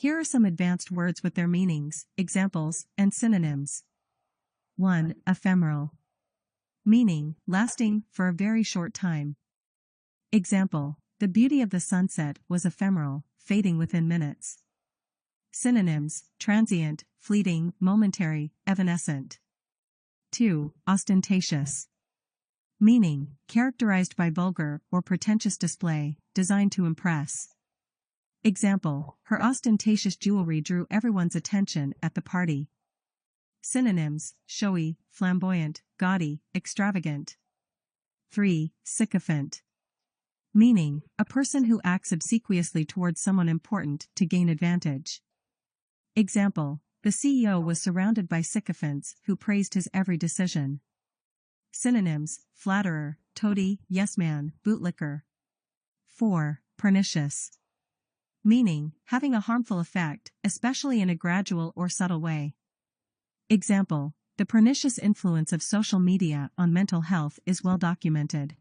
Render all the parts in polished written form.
Here are some advanced words with their meanings, examples, and synonyms. 1. Ephemeral. Meaning, lasting, for a very short time. Example, the beauty of the sunset was ephemeral, fading within minutes. Synonyms, transient, fleeting, momentary, evanescent. 2. Ostentatious. Meaning, characterized by vulgar or pretentious display, designed to impress. Example, her ostentatious jewelry drew everyone's attention at the party. Synonyms, showy, flamboyant, gaudy, extravagant. 3. Sycophant. Meaning, a person who acts obsequiously towards someone important to gain advantage. Example, the CEO was surrounded by sycophants who praised his every decision. Synonyms, flatterer, toady, yes man, bootlicker. 4. Pernicious. Meaning, having a harmful effect, especially in a gradual or subtle way. Example, the pernicious influence of social media on mental health is well documented.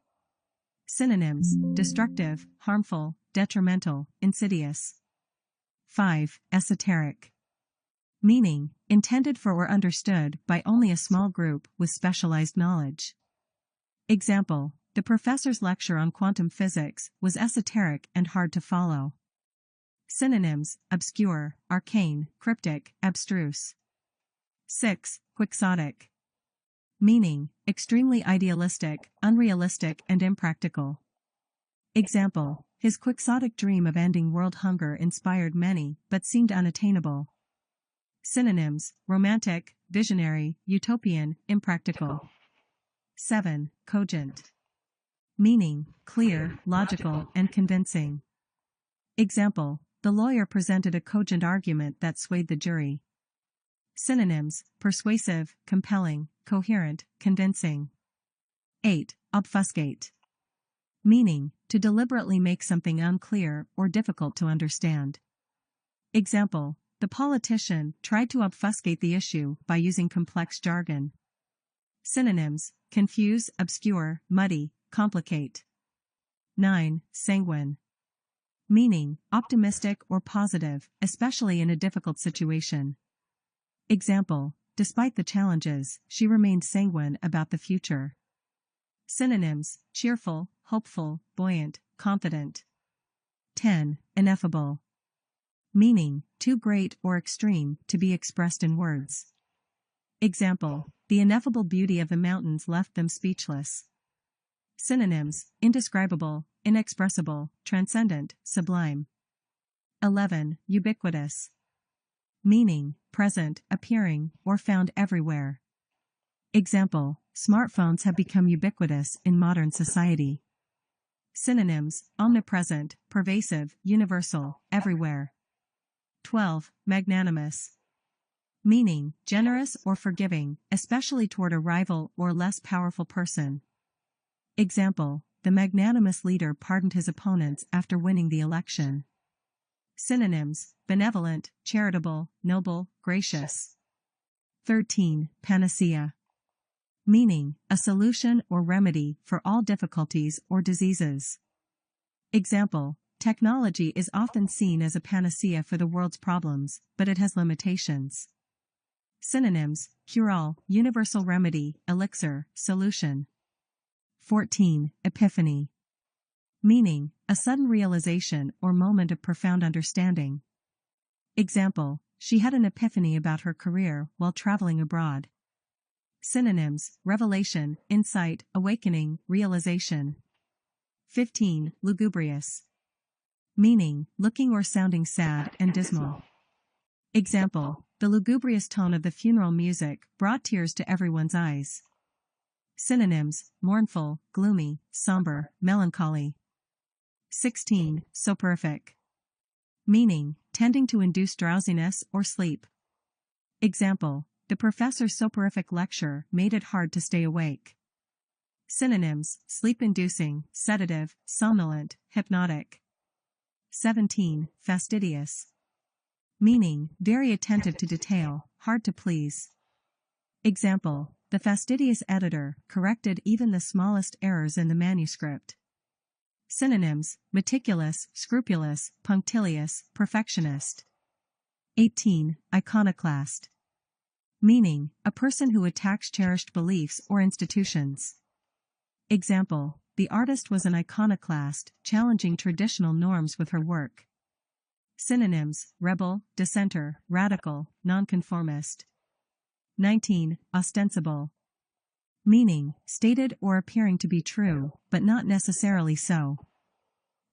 Synonyms, destructive, harmful, detrimental, insidious. 5. Esoteric. Meaning, intended for or understood by only a small group with specialized knowledge. Example, the professor's lecture on quantum physics was esoteric and hard to follow. Synonyms, obscure, arcane, cryptic, abstruse. 6. Quixotic. Meaning, extremely idealistic, unrealistic and impractical. Example, his quixotic dream of ending world hunger inspired many, but seemed unattainable. Synonyms, romantic, visionary, utopian, impractical. 7. Cogent. Meaning, clear, logical, and convincing. Example, the lawyer presented a cogent argument that swayed the jury. Synonyms, persuasive, compelling, coherent, convincing. 8. Obfuscate. Meaning, to deliberately make something unclear or difficult to understand. Example, the politician tried to obfuscate the issue by using complex jargon. Synonyms, confuse, obscure, muddy, complicate. 9. Sanguine. Meaning, optimistic or positive, especially in a difficult situation. Example, despite the challenges, she remained sanguine about the future. Synonyms, cheerful, hopeful, buoyant, confident. 10. Ineffable. Meaning, too great or extreme to be expressed in words. Example, the ineffable beauty of the mountains left them speechless. Synonyms, indescribable, inexpressible, transcendent, sublime. 11. Ubiquitous. Meaning, present, appearing, or found everywhere. Example, smartphones have become ubiquitous in modern society. Synonyms, omnipresent, pervasive, universal, everywhere. 12. Magnanimous. Meaning, generous or forgiving, especially toward a rival or less powerful person. Example, the magnanimous leader pardoned his opponents after winning the election. Synonyms, benevolent, charitable, noble, gracious. 13. Panacea. Meaning, a solution or remedy for all difficulties or diseases. Example, technology is often seen as a panacea for the world's problems, but it has limitations. Synonyms, cure-all, universal remedy, elixir, solution. 14. Epiphany. Meaning, a sudden realization or moment of profound understanding. Example, she had an epiphany about her career while traveling abroad. Synonyms, revelation, insight, awakening, realization. 15. Lugubrious. Meaning, looking or sounding sad and dismal. Example, the lugubrious tone of the funeral music brought tears to everyone's eyes. Synonyms, mournful, gloomy, somber, melancholy. 16. Soporific. Meaning, tending to induce drowsiness or sleep. Example, the professor's soporific lecture made it hard to stay awake. Synonyms, sleep-inducing, sedative, somnolent, hypnotic. 17. Fastidious. Meaning, very attentive to detail, hard to please. Example, the fastidious editor corrected even the smallest errors in the manuscript. Synonyms, meticulous, scrupulous, punctilious, perfectionist. 18. Iconoclast. Meaning, a person who attacks cherished beliefs or institutions. Example, the artist was an iconoclast, challenging traditional norms with her work. Synonyms, rebel, dissenter, radical, nonconformist. 19. Ostensible. Meaning, stated or appearing to be true, but not necessarily so.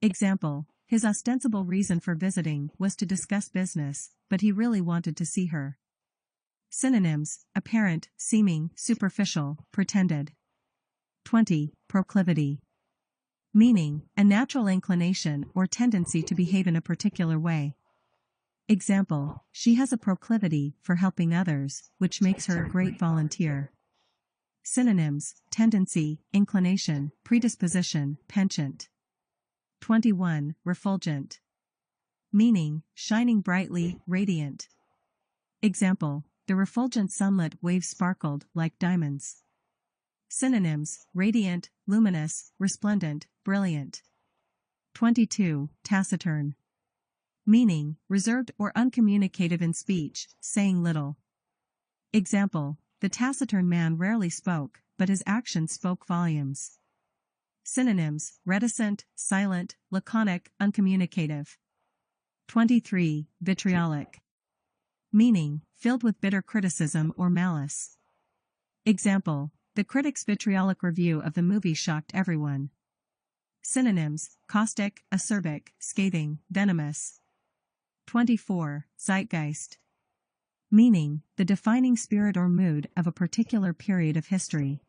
Example, his ostensible reason for visiting was to discuss business, but he really wanted to see her. Synonyms, apparent, seeming, superficial, pretended. 20. Proclivity. Meaning, a natural inclination or tendency to behave in a particular way. Example, she has a proclivity for helping others, which makes her a great volunteer. Synonyms, tendency, inclination, predisposition, penchant. 21. Refulgent. Meaning, shining brightly, radiant. Example, the refulgent sunlit waves sparkled like diamonds. Synonyms, radiant, luminous, resplendent, brilliant. 22. Taciturn. Meaning, reserved or uncommunicative in speech, saying little. Example, the taciturn man rarely spoke, but his actions spoke volumes. Synonyms, reticent, silent, laconic, uncommunicative. 23. Vitriolic. Meaning, filled with bitter criticism or malice. Example, the critic's vitriolic review of the movie shocked everyone. Synonyms, caustic, acerbic, scathing, venomous. 24. Zeitgeist. Meaning, the defining spirit or mood of a particular period of history.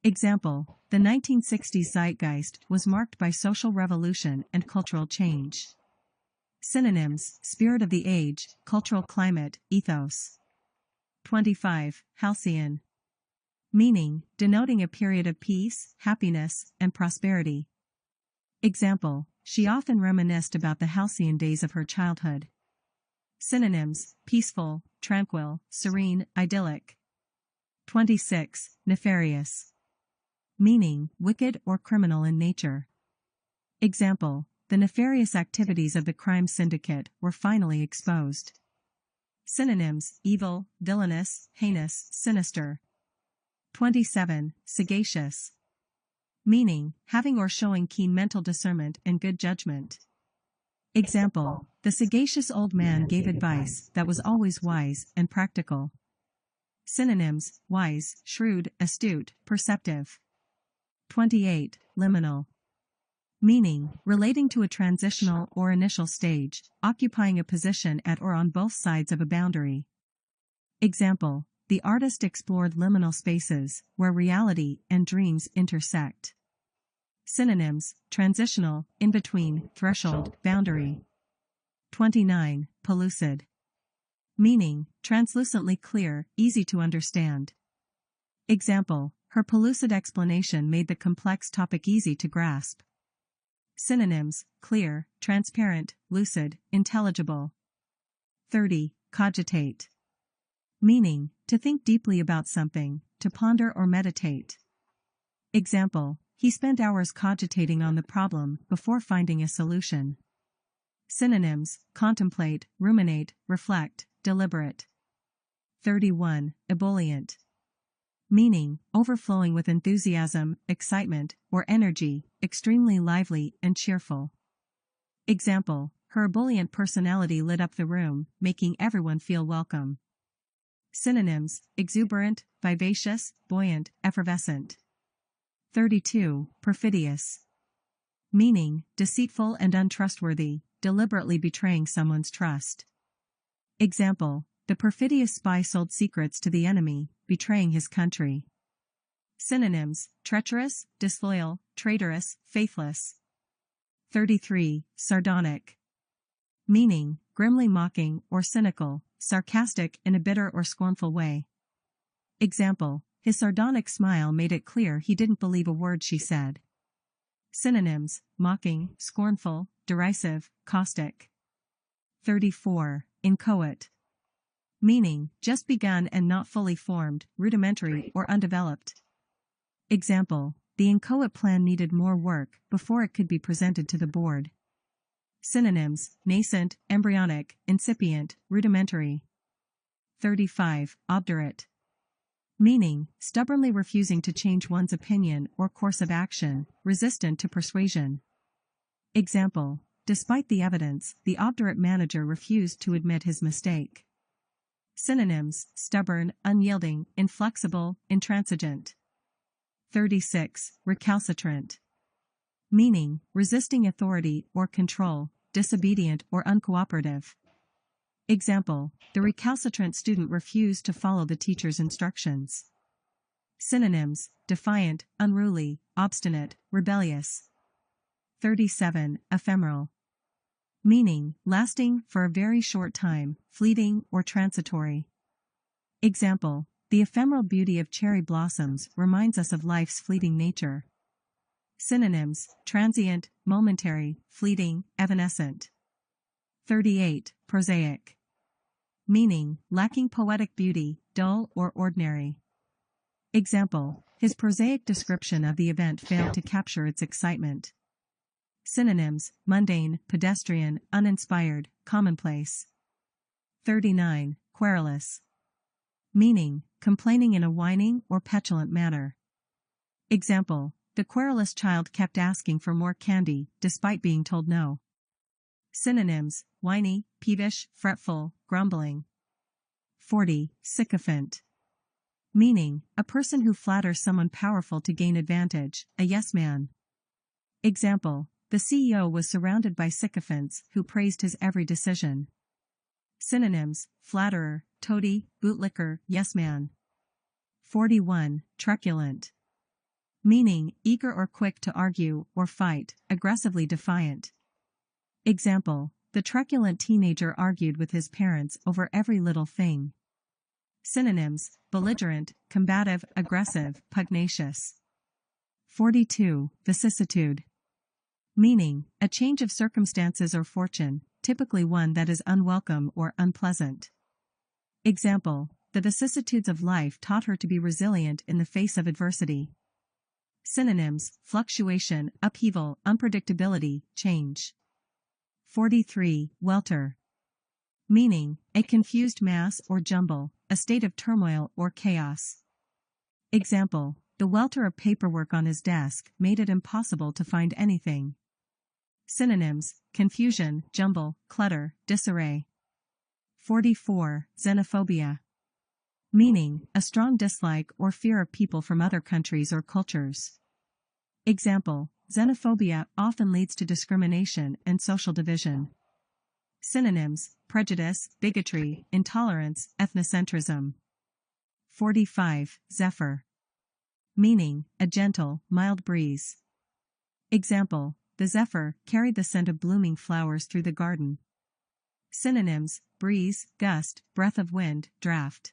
Example, the 1960s zeitgeist was marked by social revolution and cultural change. Synonyms, spirit of the age, cultural climate, ethos. 25. Halcyon. Meaning, denoting a period of peace, happiness, and prosperity. Example, she often reminisced about the halcyon days of her childhood. Synonyms, peaceful, tranquil, serene, idyllic. 26. Nefarious. Meaning, wicked or criminal in nature. Example, the nefarious activities of the crime syndicate were finally exposed. Synonyms, evil, villainous, heinous, sinister. 27. Sagacious. Meaning, having or showing keen mental discernment and good judgment. Example, the sagacious old man gave advice that was always wise and practical. Synonyms, wise, shrewd, astute, perceptive. 28. Liminal. Meaning, relating to a transitional or initial stage, occupying a position at or on both sides of a boundary. Example, the artist explored liminal spaces, where reality and dreams intersect. Synonyms, transitional, in-between, threshold, boundary. 29. Pellucid. Meaning, translucently clear, easy to understand. Example, her pellucid explanation made the complex topic easy to grasp. Synonyms, clear, transparent, lucid, intelligible. 30. Cogitate. Meaning, to think deeply about something, to ponder or meditate. Example, he spent hours cogitating on the problem before finding a solution. Synonyms, contemplate, ruminate, reflect, deliberate. 31. Ebullient. Meaning, overflowing with enthusiasm, excitement, or energy, extremely lively and cheerful. Example, her ebullient personality lit up the room, making everyone feel welcome. Synonyms, exuberant, vivacious, buoyant, effervescent. 32. Perfidious. Meaning, deceitful and untrustworthy, deliberately betraying someone's trust. Example, the perfidious spy sold secrets to the enemy, betraying his country. Synonyms, treacherous, disloyal, traitorous, faithless. 33. Sardonic. Meaning, grimly mocking or cynical, sarcastic in a bitter or scornful way. Example, his sardonic smile made it clear he didn't believe a word she said. Synonyms, mocking, scornful, derisive, caustic. 34. Inchoate. Meaning, just begun and not fully formed, rudimentary or undeveloped. Example, the inchoate plan needed more work before it could be presented to the board. Synonyms: nascent, embryonic, incipient, rudimentary. 35. Obdurate. Meaning, stubbornly refusing to change one's opinion or course of action, resistant to persuasion. Example: despite the evidence, the obdurate manager refused to admit his mistake. Synonyms: stubborn, unyielding, inflexible, intransigent. 36. Recalcitrant. Meaning, resisting authority or control, disobedient or uncooperative. Example: the recalcitrant student refused to follow the teacher's instructions. Synonyms: defiant, unruly, obstinate, rebellious. 37. Ephemeral. Meaning, lasting for a very short time, fleeting or transitory. Example: the ephemeral beauty of cherry blossoms reminds us of life's fleeting nature. Synonyms: transient, momentary, fleeting, evanescent. 38. Prosaic. Meaning, lacking poetic beauty, dull or ordinary. Example: his prosaic description of the event failed to capture its excitement. Synonyms: mundane, pedestrian, uninspired, commonplace. 39. Querulous. Meaning, complaining in a whining or petulant manner. Example: the querulous child kept asking for more candy, despite being told no. Synonyms: whiny, peevish, fretful, grumbling. 40. Sycophant. Meaning, a person who flatters someone powerful to gain advantage, a yes man. Example: the CEO was surrounded by sycophants who praised his every decision. Synonyms: flatterer, toady, bootlicker, yes man. 41. Truculent. Meaning, eager or quick to argue or fight, aggressively defiant. Example: the truculent teenager argued with his parents over every little thing. Synonyms: belligerent, combative, aggressive, pugnacious. 42. Vicissitude. Meaning, a change of circumstances or fortune, typically one that is unwelcome or unpleasant. Example: the vicissitudes of life taught her to be resilient in the face of adversity. Synonyms: fluctuation, upheaval, unpredictability, change. 43. Welter. Meaning, a confused mass or jumble, a state of turmoil or chaos. Example: the welter of paperwork on his desk made it impossible to find anything. Synonyms: confusion, jumble, clutter, disarray. 44. Xenophobia. Meaning, a strong dislike or fear of people from other countries or cultures. Example: xenophobia often leads to discrimination and social division. Synonyms: prejudice, bigotry, intolerance, ethnocentrism. 45. Zephyr. Meaning, a gentle, mild breeze. Example: the zephyr carried the scent of blooming flowers through the garden. Synonyms: breeze, gust, breath of wind, draft.